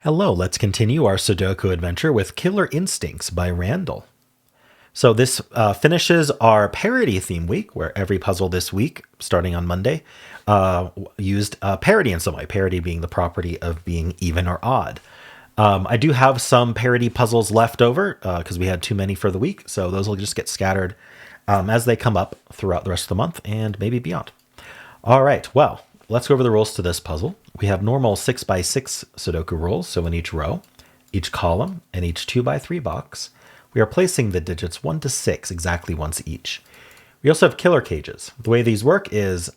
Hello, let's continue our Sudoku adventure with Killer Instincts by Randall. So this finishes our parody theme week, where every puzzle this week, starting on Monday, used parody in some way, parody being the property of being even or odd. I do have some parody puzzles left over because we had too many for the week, so those will just get scattered as they come up throughout the rest of the month and maybe beyond. All right, well, let's go over the rules to this puzzle. We have normal 6x6 Sudoku rules, so in each row, each column, and each 2x3 box, we are placing the digits 1 to 6 exactly once each. We also have killer cages. The way these work is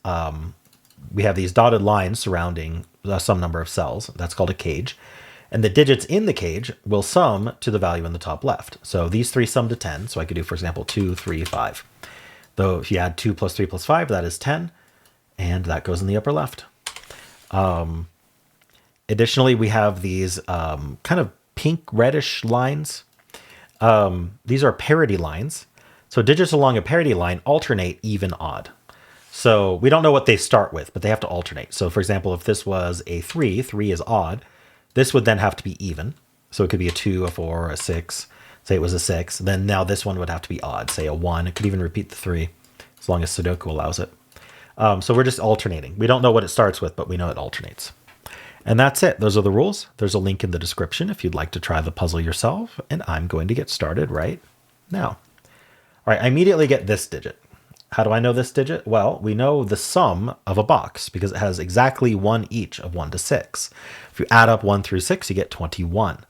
we have these dotted lines surrounding some number of cells. That's called a cage. And the digits in the cage will sum to the value in the top left. So these three sum to 10. So I could do, for example, 2, 3, 5. Though if you add 2 plus 3 plus 5, that is 10. And that goes in the upper left. Additionally, we have these kind of pink reddish lines. These are parity lines. So digits along a parity line alternate even odd. So we don't know what they start with, but they have to alternate. So for example, if this was a 3, 3 is odd. This would then have to be even. So it could be a 2, a 4, a 6. Say it was a 6. Then now this one would have to be odd. Say a 1. It could even repeat the 3 as long as Sudoku allows it. So we're just alternating. We don't know what it starts with, but we know it alternates. And that's it. Those are the rules. There's a link in the description if you'd like to try the puzzle yourself. And I'm going to get started right now. All right, I immediately get this digit. How do I know this digit? Well, we know the sum of a box because it has exactly one each of 1 to 6. If you add up 1 through 6, you get 21.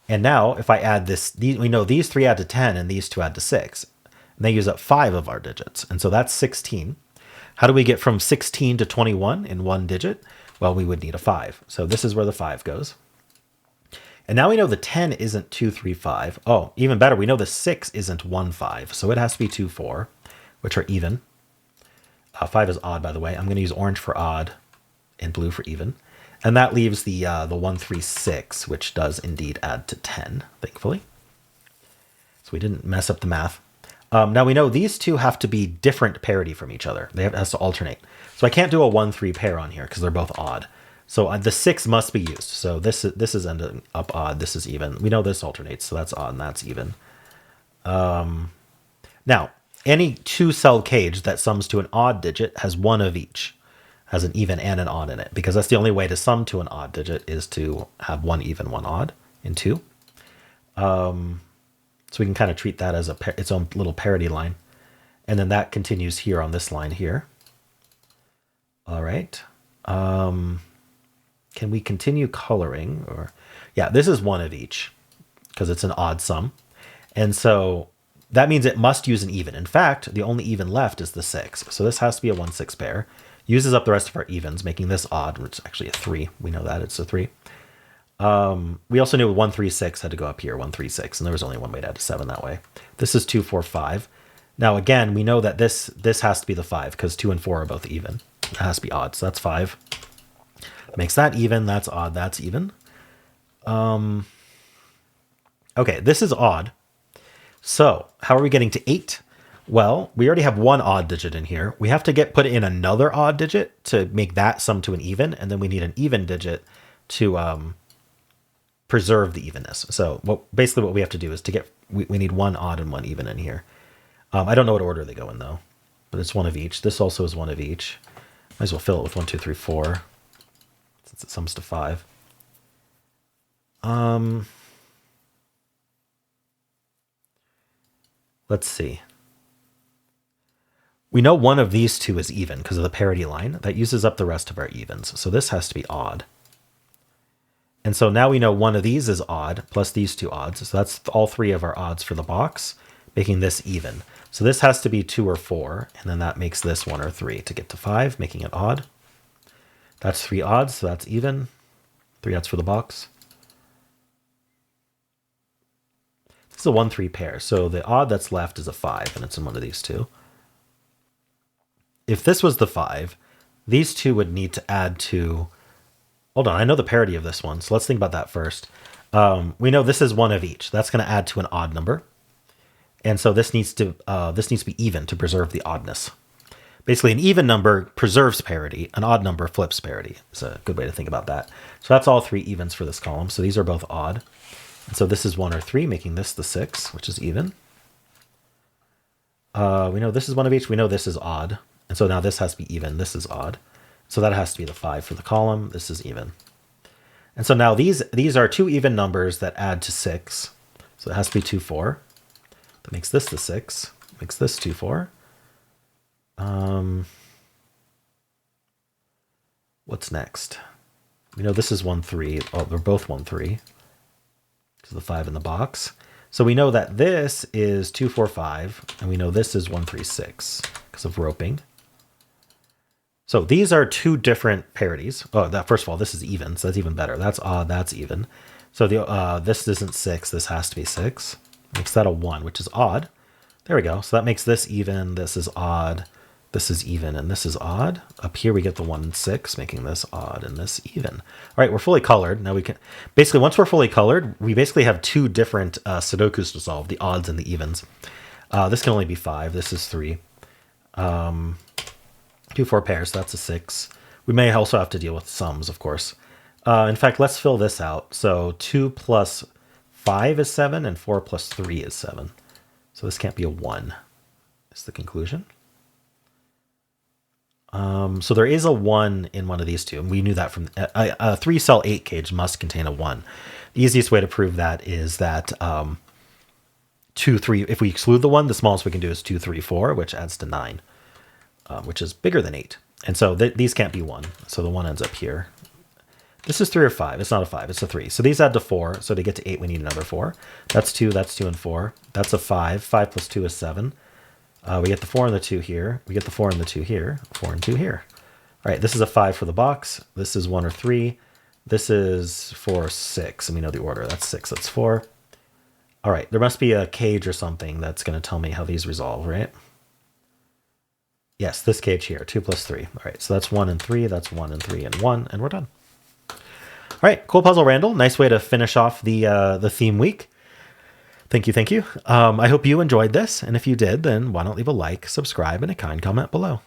And now if I add this, we know these 3 add to 10 and these 2 add to 6. And they use up 5 of our digits. And so that's 16. How do we get from 16 to 21 in one digit? Well, we would need a 5. So this is where the 5 goes. And now we know the 10 isn't 2, 3, 5. Oh, even better, we know the 6 isn't 1, 5. So it has to be 2, 4, which are even. 5 is odd, by the way. I'm going to use orange for odd and blue for even. And that leaves the 1, 3, 6, which does indeed add to 10, thankfully. So we didn't mess up the math. Now we know these two have to be different parity from each other. It has to alternate. So I can't do a 1, 3 pair on here because they're both odd. So the 6 must be used. So this is ending up odd. This is even. We know this alternates. So that's odd and that's even. Now, any 2-cell cage that sums to an odd digit has one of each. Has an even and an odd in it. Because that's the only way to sum to an odd digit is to have one even, one odd in 2. So we can kind of treat that as its own little parity line. And then that continues here on this line here. All right. Can we continue coloring? Or yeah, this is one of each because it's an odd sum. And so that means it must use an even. In fact, the only even left is the 6. So this has to be a 1, 6 pair. Uses up the rest of our evens, making this odd, which is actually a 3. We know that it's a 3. We also knew 1, 3, 6 had to go up here, 1, 3, 6, and there was only one way to add to 7 that way. This is 2, 4, 5. Now again, we know that this has to be the 5 because 2 and 4 are both even. It has to be odd, so that's 5. Makes that even, that's odd, that's even. Okay, this is odd. So how are we getting to 8? Well, we already have one odd digit in here. We have to put in another odd digit to make that sum to an even, and then we need an even digit to preserve the evenness. So basically what we have to do is we need one odd and one even in here. I don't know what order they go in though, but it's one of each. This also is one of each. Might as well fill it with 1, 2, 3, 4, since it sums to 5. Let's see. We know one of these two is even because of the parity line. That uses up the rest of our evens. So this has to be odd. And so now we know one of these is odd, plus these two odds. So that's all 3 of our odds for the box, making this even. So this has to be 2 or 4, and then that makes this 1 or 3 to get to 5, making it odd. That's 3 odds, so that's even. 3 odds for the box. This is a 1, 3 pair. So the odd that's left is a 5, and it's in one of these two. If this was the 5, these two would need to add to... Hold on, I know the parity of this one, so let's think about that first. We know this is one of each. That's going to add to an odd number. And so this needs to be even to preserve the oddness. Basically, an even number preserves parity. An odd number flips parity. It's a good way to think about that. So that's all 3 evens for this column. So these are both odd. And so this is 1 or 3, making this the 6, which is even. We know this is 1 of each. We know this is odd. And so now this has to be even. This is odd. So that has to be the 5 for the column. This is even. And so now these are 2 even numbers that add to 6. So it has to be 2, 4. That makes this the 6. Makes this 2, 4. What's next? We know this is 1, 3. Oh, they're both 1, 3. Because the 5 in the box. So we know that this is 2, 4, 5. And we know this is 1, 3, 6 because of roping. So these are 2 different parities. Oh, first of all, this is even, so that's even better. That's odd, that's even. So this isn't 6, this has to be 6. Makes that a 1, which is odd. There we go. So that makes this even, this is odd, this is even, and this is odd. Up here we get the 1 and 6, making this odd and this even. All right, we're fully colored. Now we can, basically once we're fully colored, we basically have 2 different Sudokus to solve, the odds and the evens. This can only be 5, this is 3. 2, 4 pairs, that's a 6. We may also have to deal with sums, of course. In fact, let's fill this out. So 2 plus 5 is 7, and 4 plus 3 is 7. So this can't be a 1, is the conclusion. So there is a 1 in one of these two, and we knew that from a 3-cell 8 cage must contain a 1. The easiest way to prove that is that 2, 3, if we exclude the 1, the smallest we can do is 2, 3, 4, which adds to 9. Which is bigger than 8. And so these can't be 1. So the 1 ends up here. This is 3 or 5. It's not a 5. It's a 3. So these add to 4. So to get to 8, we need another 4. That's 2. That's 2 and 4. That's a 5. 5 plus 2 is 7. We get the 4 and the 2 here. We get the 4 and the 2 here. 4 and 2 here. All right, this is a 5 for the box. This is 1 or 3. This is 4 or 6. And we know the order. That's 6. That's 4. All right, there must be a cage or something that's going to tell me how these resolve, right? Yes, this cage here, 2 plus 3. All right, so that's 1 and 3, that's 1 and 3 and 1, and we're done. All right, cool puzzle, Randall. Nice way to finish off the theme week. Thank you, thank you. I hope you enjoyed this, and if you did, then why not leave a like, subscribe, and a kind comment below.